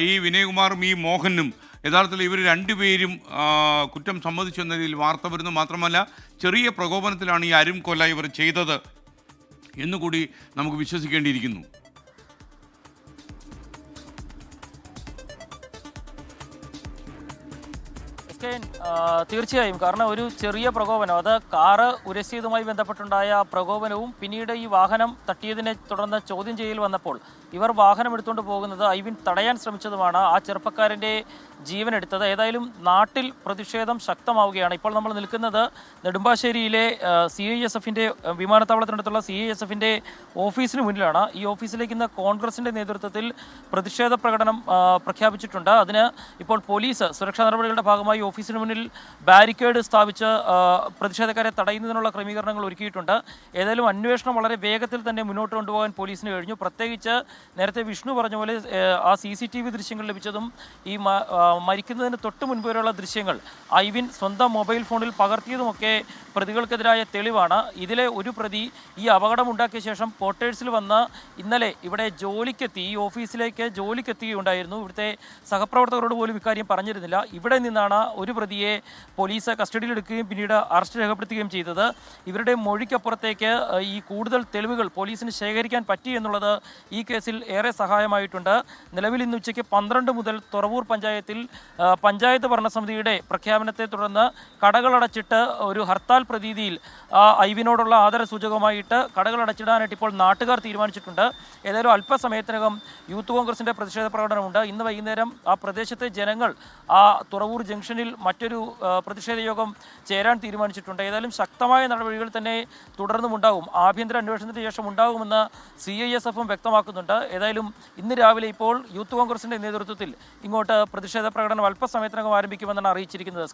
ഈ വിനയകുമാറും ഈ മോഹനും യഥാർത്ഥത്തിൽ ഇവർ രണ്ടുപേരും കുറ്റം സമ്മതിച്ചു എന്ന രീതിയിൽ വാർത്ത വരുന്നു. മാത്രമല്ല ചെറിയ പ്രകോപനത്തിലാണ് ഈ അരും കൊല ഇവർ ചെയ്തത് എന്നുകൂടി നമുക്ക് വിശ്വസിക്കേണ്ടിയിരിക്കുന്നു. തീർച്ചയായും, കാരണം ഒരു ചെറിയ പ്രകോപനം, അത് കാറ് ഉരസിയതുമായി ബന്ധപ്പെട്ടുണ്ടായ പ്രകോപനവും പിന്നീട് ഈ വാഹനം തട്ടിയതിനെ തുടർന്ന് ചോദ്യം ചെയ്യൽ വന്നപ്പോൾ ഇവർ വാഹനം എടുത്തുകൊണ്ട് പോകുന്നത് ഐവിൻ തടയാൻ ശ്രമിച്ചതുമാണ് ആ ചെറുപ്പക്കാരൻ്റെ ജീവൻ എടുത്തത്. ഏതായാലും നാട്ടിൽ പ്രതിഷേധം ശക്തമാവുകയാണ്. ഇപ്പോൾ നമ്മൾ നിൽക്കുന്നത് നെടുമ്പാശ്ശേരിയിലെ CISF-ൻ്റെ വിമാനത്താവളത്തിനടുത്തുള്ള CISF-ൻ്റെ ഓഫീസിന് മുന്നിലാണ്. ഈ ഓഫീസിലേക്ക് ഇന്ന് കോൺഗ്രസിൻ്റെ നേതൃത്വത്തിൽ പ്രതിഷേധ പ്രകടനം പ്രഖ്യാപിച്ചിട്ടുണ്ട്. അതിന് ഇപ്പോൾ പോലീസ് സുരക്ഷാ നടപടികളുടെ ഭാഗമായി ഓഫീസിന് മുന്നിൽ ബാരിക്കേഡ് സ്ഥാപിച്ച് പ്രതിഷേധക്കാരെ തടയുന്നതിനുള്ള ക്രമീകരണങ്ങൾ ഒരുക്കിയിട്ടുണ്ട്. ഏതായാലും അന്വേഷണം വളരെ വേഗത്തിൽ തന്നെ മുന്നോട്ട് കൊണ്ടുപോകാൻ പോലീസിന് കഴിഞ്ഞു. പ്രത്യേകിച്ച് നേരത്തെ വിഷ്ണു പറഞ്ഞ പോലെ ആ CCTV ദൃശ്യങ്ങൾ ലഭിച്ചതും ഈ മരിക്കുന്നതിന് തൊട്ട് മുൻപ് വരെയുള്ള ദൃശ്യങ്ങൾ ഐവിൻ സ്വന്തം മൊബൈൽ ഫോണിൽ പകർത്തിയതുമൊക്കെ പ്രതികൾക്കെതിരായ തെളിവാണ്. ഇതിലെ ഒരു പ്രതി ഈ അപകടമുണ്ടാക്കിയ ശേഷം ക്വാർട്ടേഴ്സിൽ വന്ന് ഇന്നലെ ഇവിടെ ജോലിക്കെത്തി, ഈ ഓഫീസിലേക്ക് ജോലിക്കെത്തുകയുണ്ടായിരുന്നു. ഇവിടുത്തെ സഹപ്രവർത്തകരോട് പോലും ഇക്കാര്യം പറഞ്ഞിരുന്നില്ല. ഇവിടെ നിന്നാണ് ഒരു പ്രതിയെ പോലീസ് കസ്റ്റഡിയിലെടുക്കുകയും പിന്നീട് അറസ്റ്റ് രേഖപ്പെടുത്തുകയും ചെയ്തത്. ഇവരുടെ മൊഴിക്കപ്പുറത്തേക്ക് ഈ കൂടുതൽ തെളിവുകൾ പോലീസിന് ശേഖരിക്കാൻ പറ്റി എന്നുള്ളത് ഈ കേസിൽ ഏറെ സഹായമായിട്ടുണ്ട്. നിലവിൽ ഇന്ന് ഉച്ചയ്ക്ക് 12 മുതൽ തുറവൂർ പഞ്ചായത്തിൽ പഞ്ചായത്ത് ഭരണസമിതിയുടെ പ്രഖ്യാപനത്തെ തുടർന്ന് കടകളടച്ചിട്ട് ഒരു ഹർത്താൽ പ്രതീതിയിൽ ഐവിനോടുള്ള ആദരസൂചകമായിട്ട് കടകളടച്ചിടാനായിട്ട് ഇപ്പോൾ നാട്ടുകാർ തീരുമാനിച്ചിട്ടുണ്ട്. ഏതായാലും അല്പസമയത്തിനകം യൂത്ത് കോൺഗ്രസിൻ്റെ പ്രതിഷേധ പ്രകടനമുണ്ട്. ഇന്ന് വൈകുന്നേരം ആ പ്രദേശത്തെ ജനങ്ങൾ ആ തുറവൂർ ജംഗ്ഷനിൽ മറ്റൊരു പ്രതിഷേധ യോഗം ചേരാൻ തീരുമാനിച്ചിട്ടുണ്ട്. ഏതായാലും ശക്തമായ നടപടികൾ തന്നെ തുടർന്നുമുണ്ടാകും, ആഭ്യന്തര അന്വേഷണത്തിന് ശേഷം ഉണ്ടാകുമെന്ന് CISF-ഉം വ്യക്തമാക്കുന്നുണ്ട്. ഏതായാലും ഇന്ന് രാവിലെ ഇപ്പോൾ യൂത്ത് കോൺഗ്രസിൻ്റെ നേതൃത്വത്തിൽ ഇങ്ങോട്ട് പ്രതിഷേധ പ്രകടനം അല്പസമയത്തിനകം ആരംഭിക്കുമെന്നാണ് അറിയിച്ചിരിക്കുന്നത്.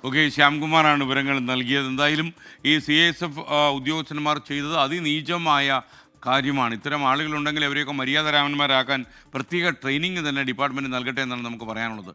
ഓക്കെ, ശ്യാംകുമാറാണ് വിവരങ്ങൾ നൽകിയത്. എന്തായാലും ഈ CISF ഉദ്യോഗസ്ഥന്മാർ ചെയ്തത് അതിനീചമായ കാര്യമാണ്. ഇത്തരം ആളുകളുണ്ടെങ്കിൽ അവരെയൊക്കെ മര്യാദരാമന്മാരാക്കാൻ പ്രത്യേക ട്രെയിനിങ് തന്നെ ഡിപ്പാർട്ട്മെൻറ്റ് നൽകട്ടെ എന്നാണ് നമുക്ക് പറയാനുള്ളത്.